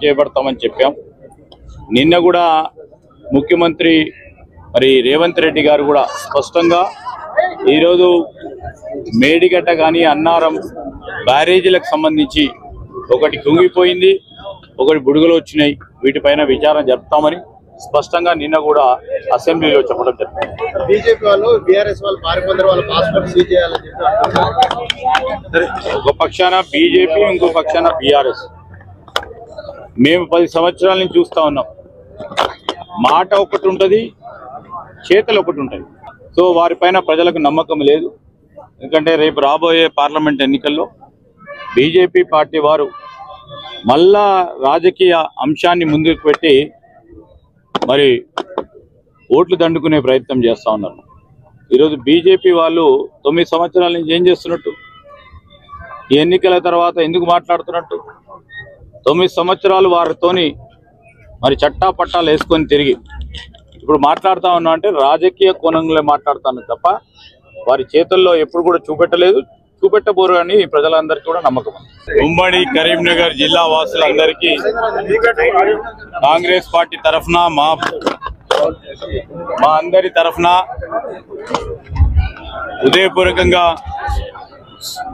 చేపడతామని చెప్పాం. నిన్న కూడా ముఖ్యమంత్రి మరి రేవంత్ రెడ్డి గారు కూడా స్పష్టంగా ఈరోజు మేడిగడ్డ కానీ అన్నారం బ్యారేజీలకు సంబంధించి ఒకటి కుంగిపోయింది, ఒకటి బుడుగులు వచ్చినాయి, వీటిపైన విచారణ జరుపుతామని స్పష్టంగా నిన్న కూడా అసెంబ్లీలో చెప్పడం జరిగింది. బీజేపీ వాళ్ళు బీఆర్ఎస్ వాళ్ళు పారిపోతారు, వాళ్ళ పాస్పోర్ట్ సీజ్ చేయాలని చెప్పి ఒక పక్షాన బీజేపీ, ఇంకో పక్షాన బీఆర్ఎస్. మేము 10 సంవత్సరాల నుంచి చూస్తా ఉన్నాం. మాట ఒకటి ఉంటుంది, చేతలు ఒకటి ఉంటుంది. సో వారిపైన ప్రజలకు నమ్మకం లేదు. ఎందుకంటే రేపు రాబోయే పార్లమెంట్ ఎన్నికల్లో బీజేపీ పార్టీ వారు మళ్ళా రాజకీయ అంశాన్ని ముందుకు పెట్టి మరి ఓట్లు దండుకునే ప్రయత్నం చేస్తూ ఉన్నారు. ఈరోజు బీజేపీ వాళ్ళు 9 సంవత్సరాల నుంచి ఏం చేస్తున్నట్టు, ఈ ఎన్నికల తర్వాత ఎందుకు మాట్లాడుతున్నట్టు? 9 సంవత్సరాలు వారితోని మరి చట్టా పట్టాలు వేసుకొని తిరిగి ఇప్పుడు మాట్లాడుతూ ఉన్నా అంటే రాజకీయ కోణంలో మాట్లాడుతాను తప్ప వారి చేతుల్లో ఎప్పుడు కూడా చూపెట్టలేదు, చూపెట్టబోరు అని ప్రజలందరికీ కూడా నమ్మకం. ఉమ్మడి కరీంనగర్ జిల్లా వాసులందరికీ కాంగ్రెస్ పార్టీ తరఫున మా అందరి తరఫున హృదయపూర్వకంగా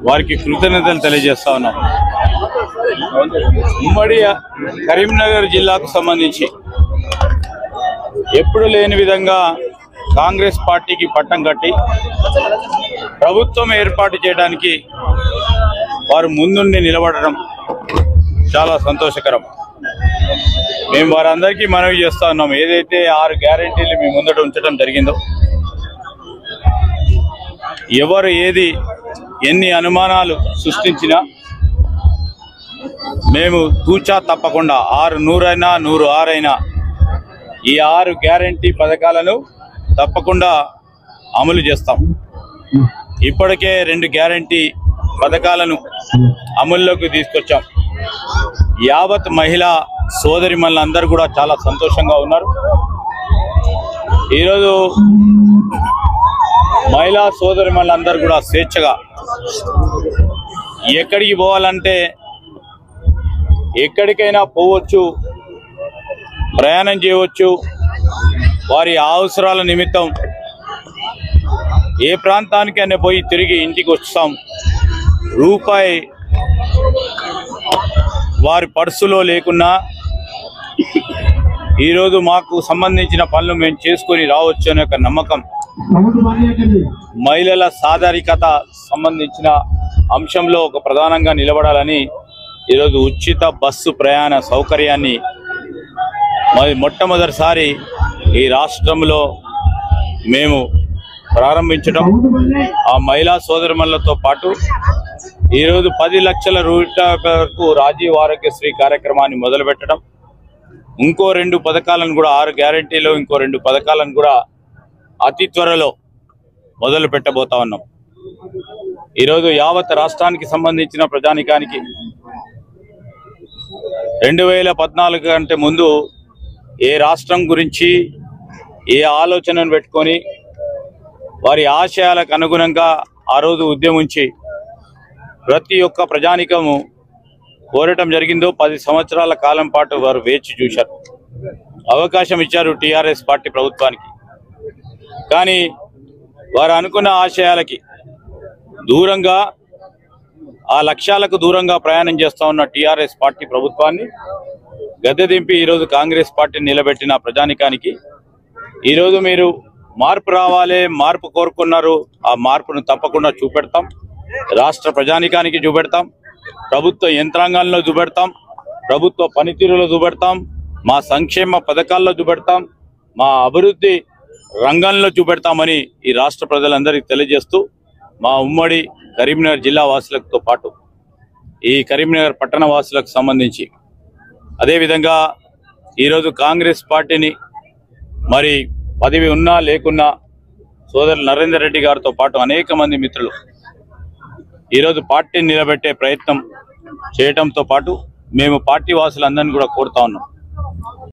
వారికి కృతజ్ఞతలు తెలియజేస్తా ఉన్నాం. ఉమ్మడి కరీంనగర్ జిల్లాకు సంబంధించి ఎప్పుడు లేని విధంగా కాంగ్రెస్ పార్టీకి పట్టం కట్టి ప్రభుత్వం ఏర్పాటు చేయడానికి వారు ముందుండి నిలబడడం చాలా సంతోషకరం. మేము వారందరికీ మనవి చేస్తా ఉన్నాం. ఏదైతే 6 గ్యారెంటీలు మీ ముందట ఉంచడం జరిగిందో, ఎవరు ఏది ఎన్ని అనుమానాలు సృష్టించినా మేము తూచా తప్పకుండా 6 అయినా 106 అయినా ఈ 6 గ్యారెంటీ పథకాలను తప్పకుండా అమలు చేస్తాం. ఇప్పటికే 2 గ్యారెంటీ పథకాలను అమల్లోకి తీసుకొచ్చాం. యావత్ మహిళా సోదరిమణులందరూ కూడా చాలా సంతోషంగా ఉన్నారు. ఈరోజు మహిళా సోదరిమణులందరూ కూడా స్వేచ్ఛగా ఎక్కడికి పోవాలంటే ఎక్కడికైనా పోవచ్చు, ప్రయాణం చేయవచ్చు. వారి అవసరాల నిమిత్తం ఏ ప్రాంతానికైనా పోయి తిరిగి ఇంటికి వస్తాం. రూపాయి వారి పర్సులో లేకున్నా ఈరోజు మాకు సంబంధించిన పనులు మేము చేసుకొని రావచ్చు అనే ఒక నమ్మకం. మహిళల సాధారికత సంబంధించిన అంశంలో ఒక ప్రధానంగా నిలబడాలని ఈరోజు ఉచిత బస్సు ప్రయాణ సౌకర్యాన్ని మొట్టమొదటిసారి ఈ రాష్ట్రంలో మేము ప్రారంభించడం, ఆ మహిళా సోదరిమణులతో పాటు ఈరోజు 10 లక్షల రూపాయల వరకు రాజీవ్ ఆరోగ్యశ్రీ కార్యక్రమాన్ని మొదలుపెట్టడం, ఇంకో 2 పథకాలను కూడా 6 గ్యారెంటీలో ఇంకో 2 పథకాలను కూడా అతి త్వరలో మొదలు పెట్టబోతా ఉన్నాం. ఈరోజు యావత్ రాష్ట్రానికి సంబంధించిన ప్రజానికానికి 2014 కంటే ముందు ఏ రాష్ట్రం గురించి ఏ ఆలోచనను పెట్టుకొని వారి ఆశయాలకు అనుగుణంగా ఆ రోజు ఉద్యమించి ప్రతి ఒక్క ప్రజానికము కోరటం జరిగిందో 10 సంవత్సరాల కాలం పాటు వారు వేచి చూశారు, అవకాశం ఇచ్చారు టీఆర్ఎస్ పార్టీ ప్రభుత్వానికి. కానీ వారు అనుకున్న ఆశయాలకి దూరంగా, ఆ లక్ష్యాలకు దూరంగా ప్రయాణం చేస్తూ ఉన్న టీఆర్ఎస్ పార్టీ ప్రభుత్వాన్ని గద్దె దింపి ఈరోజు కాంగ్రెస్ పార్టీని నిలబెట్టిన ప్రజానికానికి ఈరోజు మీరు మార్పు రావాలి, మార్పు కోరుకున్నారు, ఆ మార్పును తప్పకుండా చూపెడతాం. రాష్ట్ర ప్రజానికానికి చూపెడతాం, ప్రభుత్వ యంత్రాంగాల్లో చూపెడతాం, ప్రభుత్వ పనితీరులో చూపెడతాం, మా సంక్షేమ పథకాల్లో చూపెడతాం, మా అభివృద్ధి రంగంలో చూపెడతామని ఈ రాష్ట్ర ప్రజలందరికీ తెలియజేస్తూ మా ఉమ్మడి కరీంనగర్ జిల్లా వాసులతో పాటు ఈ కరీంనగర్ పట్టణ వాసులకు సంబంధించి అదేవిధంగా ఈరోజు కాంగ్రెస్ పార్టీని మరి పదవి ఉన్నా లేకున్నా సోదరు నరేందర్ రెడ్డి గారితో పాటు అనేక మంది మిత్రులు ఈరోజు పార్టీని నిలబెట్టే ప్రయత్నం చేయడంతో పాటు మేము పార్టీ వాసులందరినీ కూడా కోరుతా ఉన్నాం.